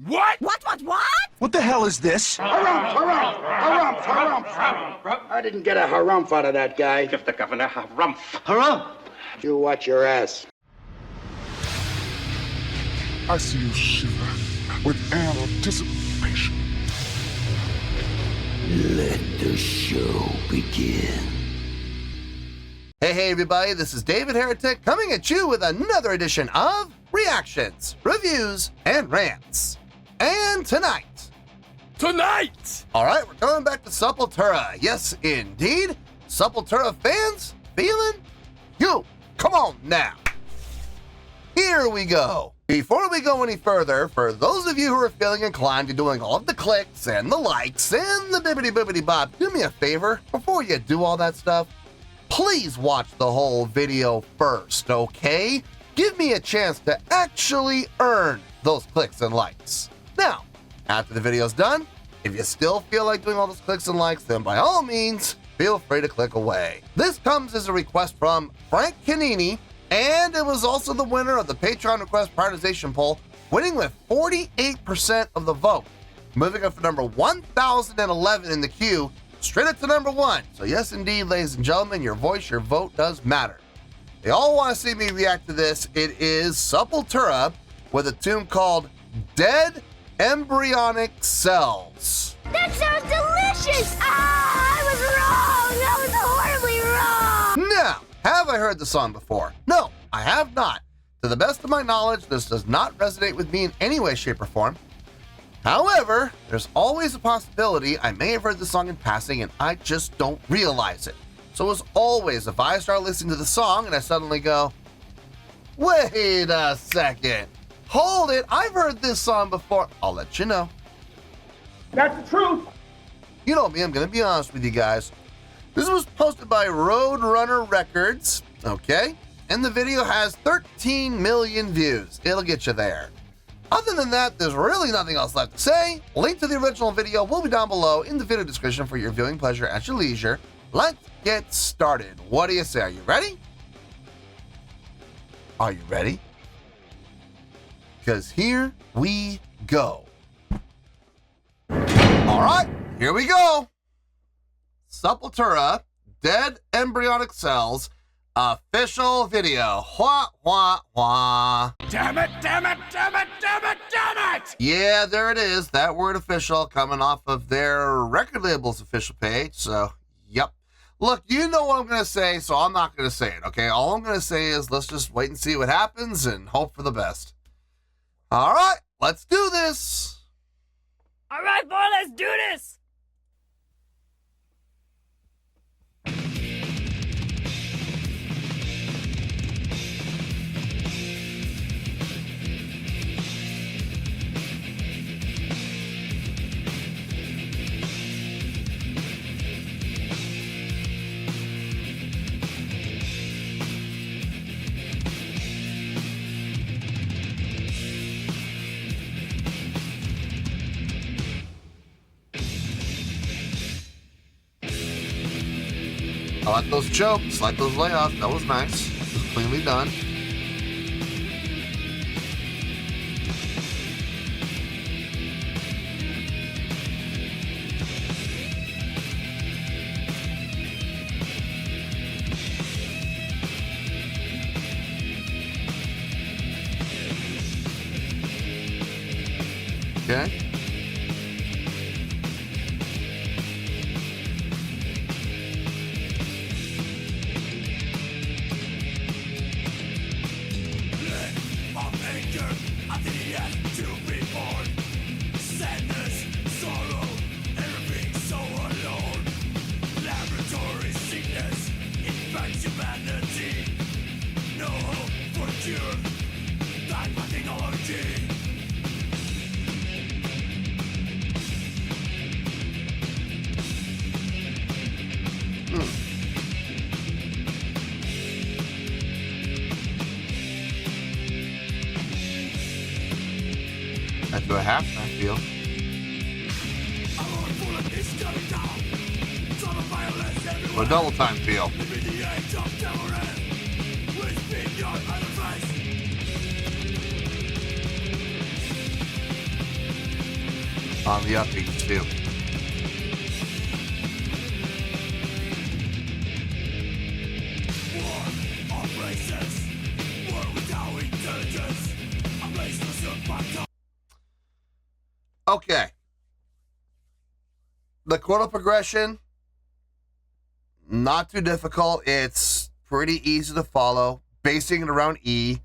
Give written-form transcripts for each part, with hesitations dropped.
What? What? What the hell is this? Harumph. I didn't get a harumph out of that guy. Give the governor harumph. Harumph! You watch your ass. I see you shiver with anticipation. Let the show begin. Hey everybody, this is David Heretic coming at you with another edition of Reactions, Reviews, and Rants. And tonight, alright, we're coming back to Sepultura. Yes, indeed, Sepultura Fans FEELIN YOU. Come on now. Here we go. Before we go any further, for those of you who are feeling inclined to doing all of the clicks and the likes and the bibbity bop, do me a favor, before you do all that stuff, please watch the whole video first, okay? Give me a chance to actually earn those clicks and likes. Now, after the video's done, if you still feel like doing all those clicks and likes, then by all means, feel free to click away. This comes as a request from Frank Canini, and it was also the winner of the Patreon request prioritization poll, winning with 48% of the vote, moving up from number 1011 in the queue, straight up to number 1. So yes, indeed, ladies and gentlemen, your voice, your vote does matter. They all want to see me react to this. It is Sepultura with a tune called Dead Embryonic Cells. That sounds delicious! I was wrong! I was horribly wrong! Now, have I heard the song before? No, I have not. To the best of my knowledge, this does not resonate with me in any way, shape, or form. However, there's always a possibility I may have heard the song in passing and I just don't realize it. So as always, if I start listening to the song and I suddenly go, wait a second, hold it, I've heard this song before, I'll let you know. That's the truth. You know me, I'm going to be honest with you guys. This was posted by Roadrunner Records, okay? And the video has 13 million views. It'll get you there. Other than that, there's really nothing else left to say. Link to the original video will be down below in the video description for your viewing pleasure at your leisure. Let's get started. What do you say? Are you ready? Are you ready? Because here we go. All right, here we go. Sepultura, Dead Embryonic Cells, official video. Wah, wah, wah. Damn it. Yeah, there it is. That word official coming off of their record label's official page. So, yep. Look, you know what I'm going to say, so I'm not going to say it, okay? All I'm going to say is let's just wait and see what happens and hope for the best. All right, let's do this. All right, boy, let's do this! I like those chokes, like those layoffs. That was nice. It was cleanly done. Okay. After a halftime feel. Or a double time feel. on the upbeats too. Okay. The chordal progression, not too difficult. It's pretty easy to follow. Basing it around E.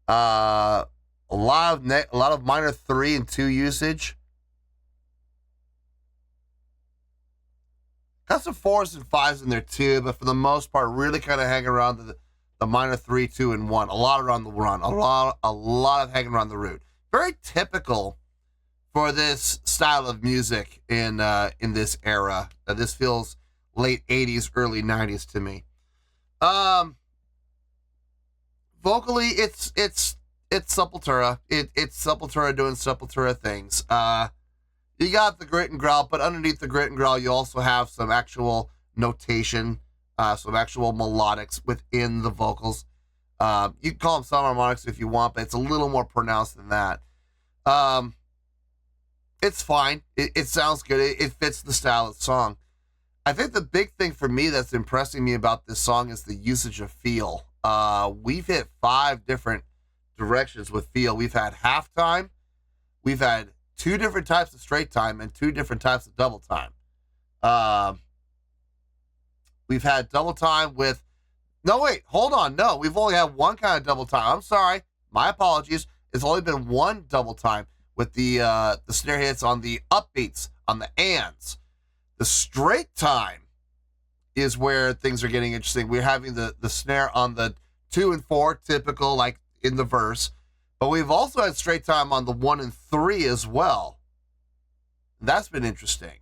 A lot of minor 3 and 2 usage. Got some 4s and 5s in there too, but for the most part, really kind of hanging around the minor 3, 2, and 1. A lot around the run. A lot of hanging around the root. Very typical for this style of music in this era. This feels late 80s, early 90s to me. Vocally, it's Sepultura. It's Sepultura doing Sepultura things. You got the grit and growl, but underneath the grit and growl, you also have some actual notation, some actual melodics within the vocals. You can call them some harmonics if you want, but it's a little more pronounced than that. It's fine. It sounds good. It fits the style of the song. I think the big thing for me that's impressing me about this song is the usage of feel. We've hit 5 different directions with feel. We've had halftime. We've had 2 different types of straight time and 2 different types of double time. We've had double time with... No, wait. Hold on. No, we've only had one kind of double time. I'm sorry. My apologies. It's only been one double time with the snare hits on the upbeats, on the ands. The straight time is where things are getting interesting. We're having the snare on the 2 and 4, typical, like in the verse. But we've also had straight time on the 1 and 3 as well. That's been interesting.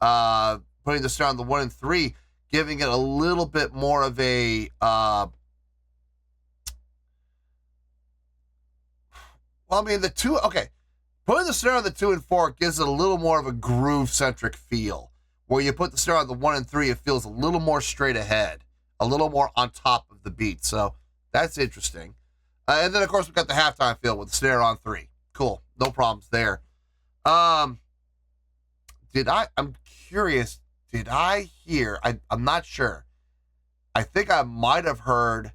Putting the snare on the 1 and 3, giving it a little bit more of a... the 2... Okay. Putting the snare on the 2 and 4 gives it a little more of a groove-centric feel. Where you put the snare on the 1 and 3, it feels a little more straight ahead. A little more on top of the beat. So, that's interesting. And then, of course, we've got the halftime feel with the snare on 3. Cool. No problems there. I'm curious. Did I hear? I'm not sure. I think I might have heard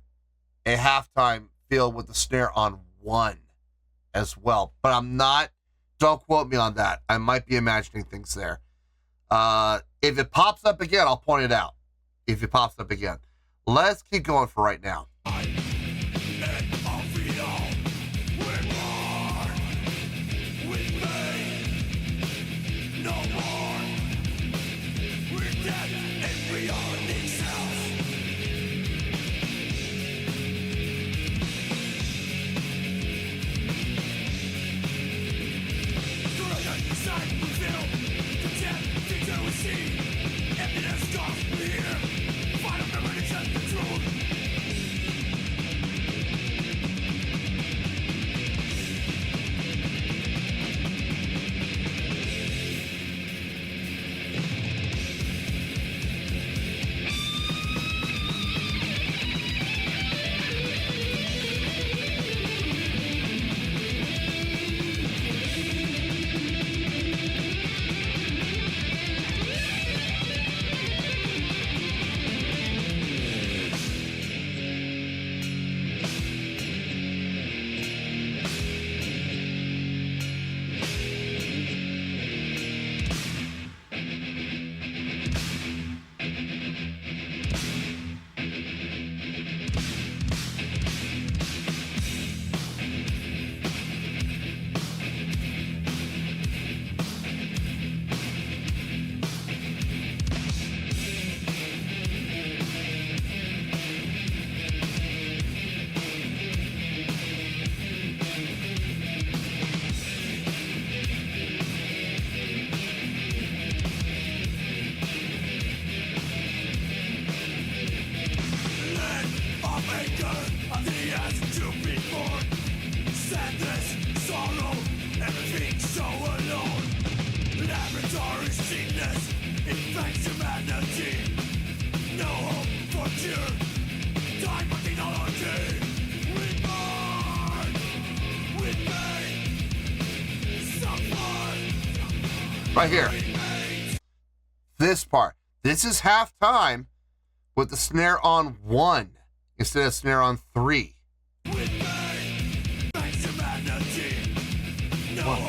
a halftime feel with the snare on 1 as well. But I'm not. Don't quote me on that. I might be imagining things there. If it pops up again, I'll point it out. If it pops up again. Let's keep going for right now. No more. We're dead embryonic cells. Inside we feel contempt, things that we see. Emptiness comes here. Final memories and the truth. Right here. This part. This is half time with the snare on 1 instead of snare on 3. 1,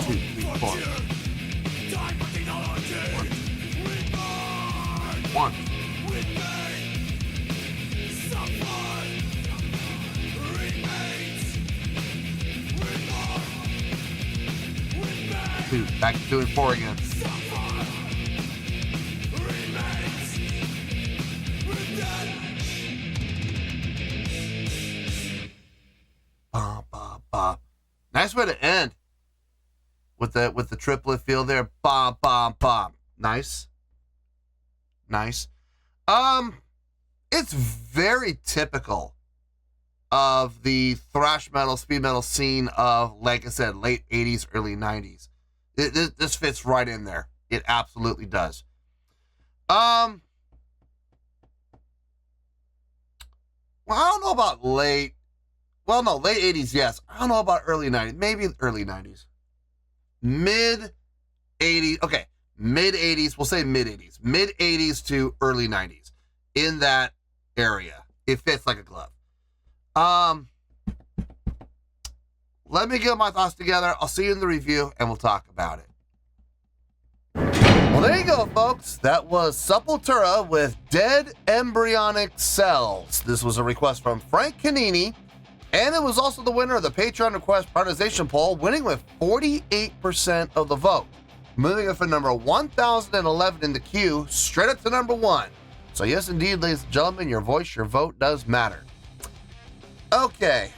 2, 3, 4. 1. 2. Back to 2 and 4 again. Ba, ba, ba. Nice way to end with the triplet feel there. Ba, ba, ba. Nice. Nice. It's very typical of the thrash metal, speed metal scene of, like I said, late 80s, early 90s. This fits right in there. It absolutely does. Well, I don't know about late 80s, yes. I don't know about early 90s. Maybe early 90s. Mid 80s. Okay, mid 80s. We'll say mid 80s. Mid 80s to early 90s. In that area. It fits like a glove. Let me get my thoughts together. I'll see you in the review, and we'll talk about it. Well, there you go, folks. That was Sepultura with Dead Embryonic Cells. This was a request from Frank Canini, and it was also the winner of the Patreon request prioritization poll, winning with 48% of the vote, moving it from number 1011 in the queue straight up to number 1. So yes, indeed, ladies and gentlemen, your voice, your vote does matter. Okay,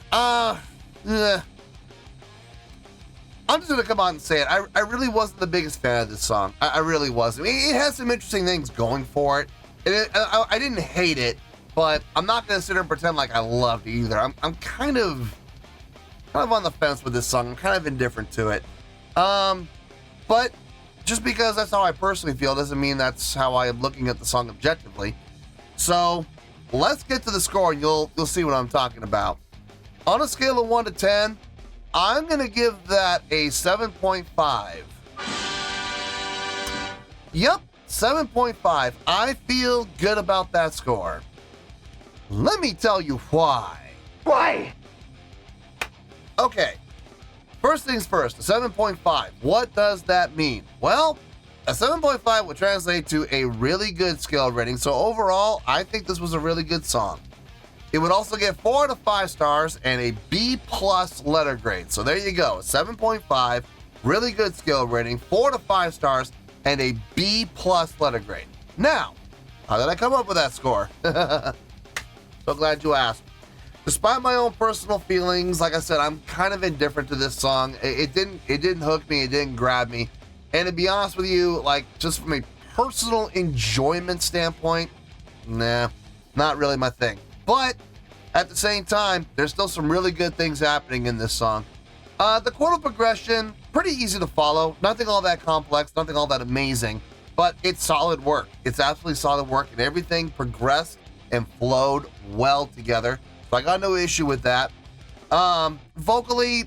I'm just going to come on and say it. I really wasn't the biggest fan of this song. I really wasn't. I mean, it has some interesting things going for it. I didn't hate it, but I'm not going to sit here and pretend like I loved it either. I'm kind of on the fence with this song. I'm kind of indifferent to it. But just because that's how I personally feel doesn't mean that's how I am looking at the song objectively. So let's get to the score and you'll see what I'm talking about. On a scale of 1 to 10, I'm going to give that a 7.5. Yep, 7.5. I feel good about that score. Let me tell you why. Why? Okay, first things first, a 7.5. What does that mean? Well, a 7.5 would translate to a really good scale rating. So overall, I think this was a really good song. It would also get 4 out of 5 stars and a B+ letter grade. So there you go, 7.5, really good scale rating, 4 to 5 stars, and a B+ letter grade. Now, how did I come up with that score? So glad you asked. Despite my own personal feelings, like I said, I'm kind of indifferent to this song. It didn't hook me, it didn't grab me. And to be honest with you, like just from a personal enjoyment standpoint, nah, not really my thing. But at the same time, there's still some really good things happening in this song. The chordal progression, pretty easy to follow. Nothing all that complex, nothing all that amazing, but it's solid work. It's absolutely solid work, and everything progressed and flowed well together. So I got no issue with that. Vocally,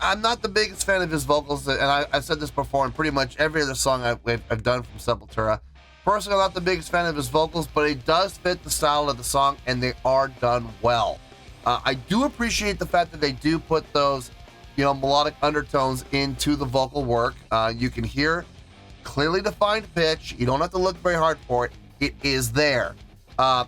I'm not the biggest fan of his vocals, and I've said this before in pretty much every other song I've done from Sepultura. Personally, I'm not the biggest fan of his vocals, but it does fit the style of the song, and they are done well. I do appreciate the fact that they do put those, melodic undertones into the vocal work. You can hear clearly defined pitch. You don't have to look very hard for it. It is there.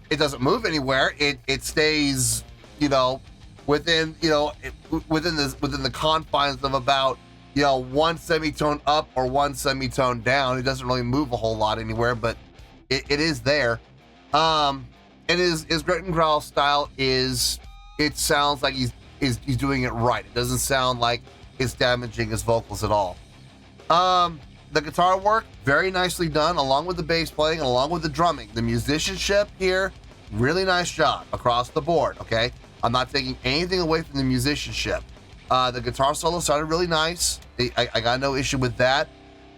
It doesn't move anywhere. It stays, within the confines of about, one semitone up or one semitone down. It doesn't really move a whole lot anywhere, but it is there. And his grit and growl style it sounds like he's doing it right. It doesn't sound like it's damaging his vocals at all. The guitar work, very nicely done, along with the bass playing and along with the drumming. The musicianship here, really nice job across the board, okay? I'm not taking anything away from the musicianship. The guitar solo sounded really nice. I got no issue with that.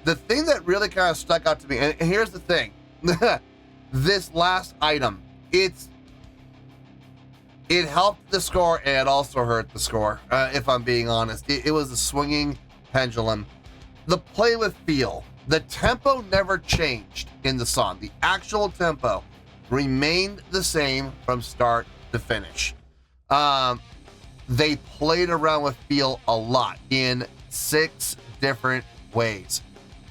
The thing that really kind of stuck out to me, and here's the thing. This last item, it helped the score and it also hurt the score, if I'm being honest. It was a swinging pendulum. The play with feel. The tempo never changed in the song. The actual tempo remained the same from start to finish. They played around with feel a lot in 6 different ways.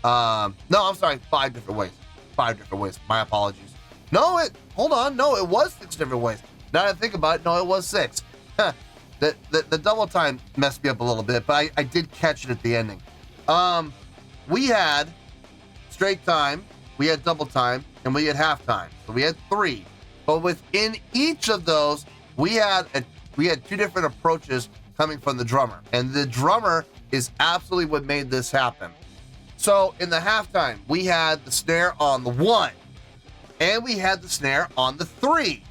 No, I'm sorry, 5 different ways. 5 different ways. My apologies. No, hold on. No, it was 6 different ways. Now that I think about it, no, it was 6. The double time messed me up a little bit, but I did catch it at the ending. We had straight time, we had double time, and we had half time. So we had 3. But within each of those, we had 2 different approaches coming from the drummer. And the drummer is absolutely what made this happen. So in the halftime, we had the snare on the 1, and we had the snare on the 3.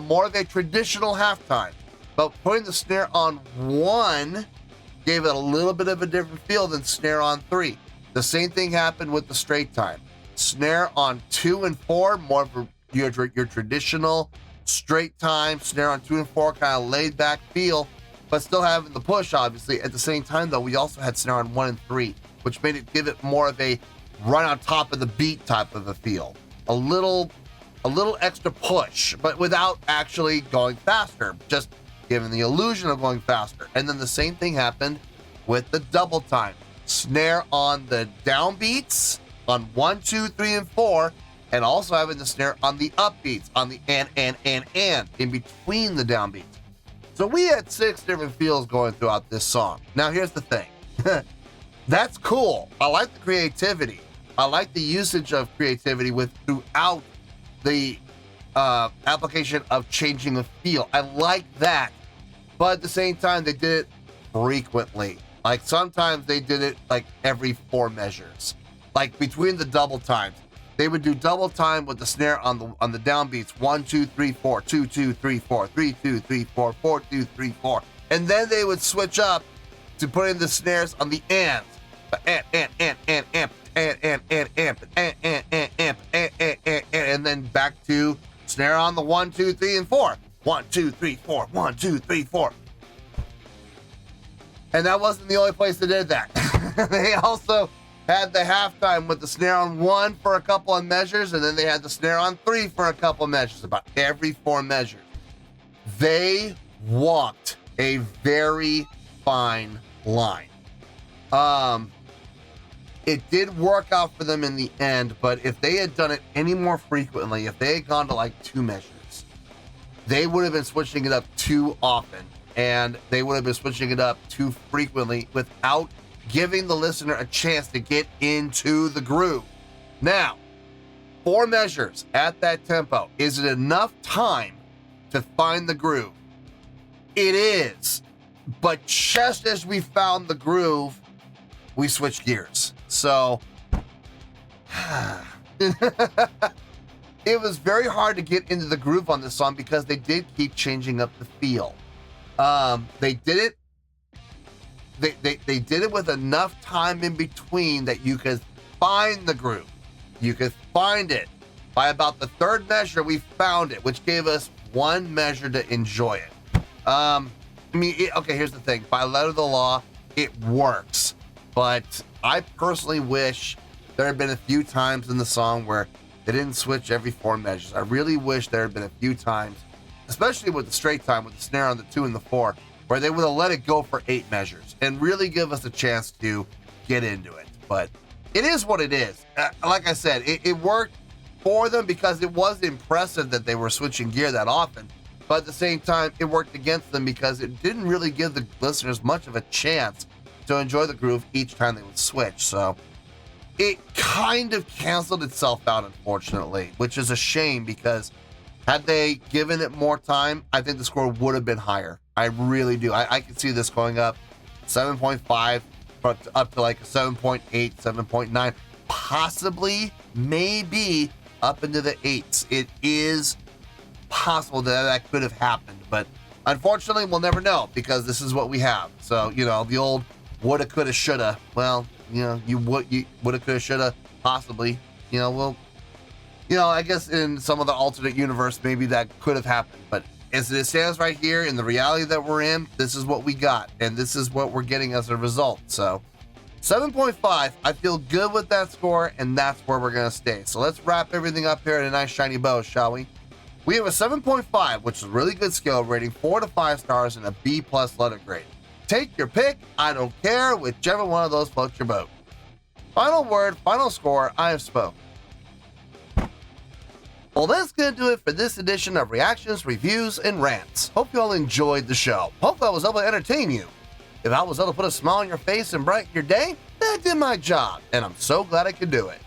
More of a traditional halftime. But putting the snare on 1 gave it a little bit of a different feel than snare on 3. The same thing happened with the straight time. Snare on 2 and 4, more of your traditional straight time. Snare on 2 and 4, kind of laid back feel, but still having the push, obviously. At the same time, though, we also had snare on 1 and 3, which made it give it more of a run on top of the beat type of a feel. A little extra push, but without actually going faster, just giving the illusion of going faster. And then the same thing happened with the double time. Snare on the downbeats on 1, 2, 3, and 4, and also having the snare on the upbeats, on the and in between the downbeats. So we had 6 different feels going throughout this song. Now here's the thing. That's cool. I like the creativity. I like the usage of creativity throughout the application of changing the feel. I like that. But at the same time, they did it frequently. Like sometimes they did it like every 4 measures. Like between the double times, they would do double time with the snare on the downbeats. 1, 2, 3, 4, 2, 2, 3, 4, 3, 2, 3, 4, 4, 2, 3, 4. And then they would switch up to put in the snares on the ands. And then back to snare on the 1, 2, 3, and 4. 1, 2, 3, 4. 1, 2, 3, 4. And that wasn't the only place they did that. They also had the halftime with the snare on 1 for a couple of measures, and then they had the snare on 3 for a couple of measures, about every 4 measures. They walked a very fine line. It did work out for them in the end, but if they had done it any more frequently, if they had gone to like 2 measures, they would have been switching it up too often, and they would have been switching it up too frequently without giving the listener a chance to get into the groove. Now, 4 measures at that tempo. Is it enough time to find the groove? It is. But just as we found the groove, we switched gears. So, it was very hard to get into the groove on this song because they did keep changing up the feel. They did it. They did it with enough time in between that you could find the groove. You could find it. By about the 3rd measure, we found it, which gave us 1 measure to enjoy it. Okay, here's the thing. By letter of the law, it works. But I personally wish there had been a few times in the song where they didn't switch every 4 measures. I really wish there had been a few times, especially with the straight time, with the snare on the 2 and the 4, where they would have let it go for 8 measures and really give us a chance to get into it. But it is what it is. Like I said, it worked for them because it was impressive that they were switching gear that often. But at the same time, it worked against them because it didn't really give the listeners much of a chance to enjoy the groove each time they would switch. So it kind of canceled itself out, unfortunately, which is a shame because had they given it more time, I think the score would have been higher. I really do. I could see this going up 7.5 up to like a 7.8, 7.9, possibly, maybe up into the 8s. It is possible that could have happened, but unfortunately, we'll never know because this is what we have. So, the old woulda, coulda, shoulda. Well, you woulda, coulda, shoulda, possibly. I guess in some of the alternate universe, maybe that could have happened. But as it stands right here in the reality that we're in, this is what we got, and this is what we're getting as a result. So, 7.5, I feel good with that score, and that's where we're going to stay. So let's wrap everything up here in a nice shiny bow, shall we? We have a 7.5, which is a really good skill rating, 4 to 5 stars, and a B+ letter grade. Take your pick, I don't care, whichever one of those floats your boat. Final word, final score, I have spoken. Well, that's going to do it for this edition of Reactions, Reviews, and Rants. Hope you all enjoyed the show. Hope I was able to entertain you. If I was able to put a smile on your face and brighten your day, that did my job, and I'm so glad I could do it.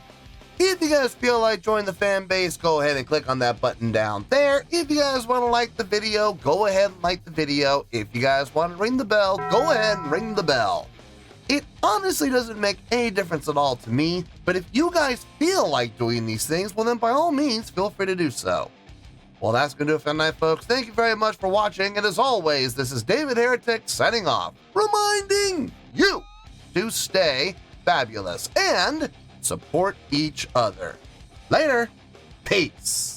If you guys feel like joining the fan base, go ahead and click on that button down there. If you guys want to like the video, go ahead and like the video. If you guys want to ring the bell, go ahead and ring the bell. It honestly doesn't make any difference at all to me, but if you guys feel like doing these things, well then by all means, feel free to do so. Well, that's going to do it for tonight, folks. Thank you very much for watching, and as always, this is David Heretic signing off, reminding you to stay fabulous and support each other. Later. Peace.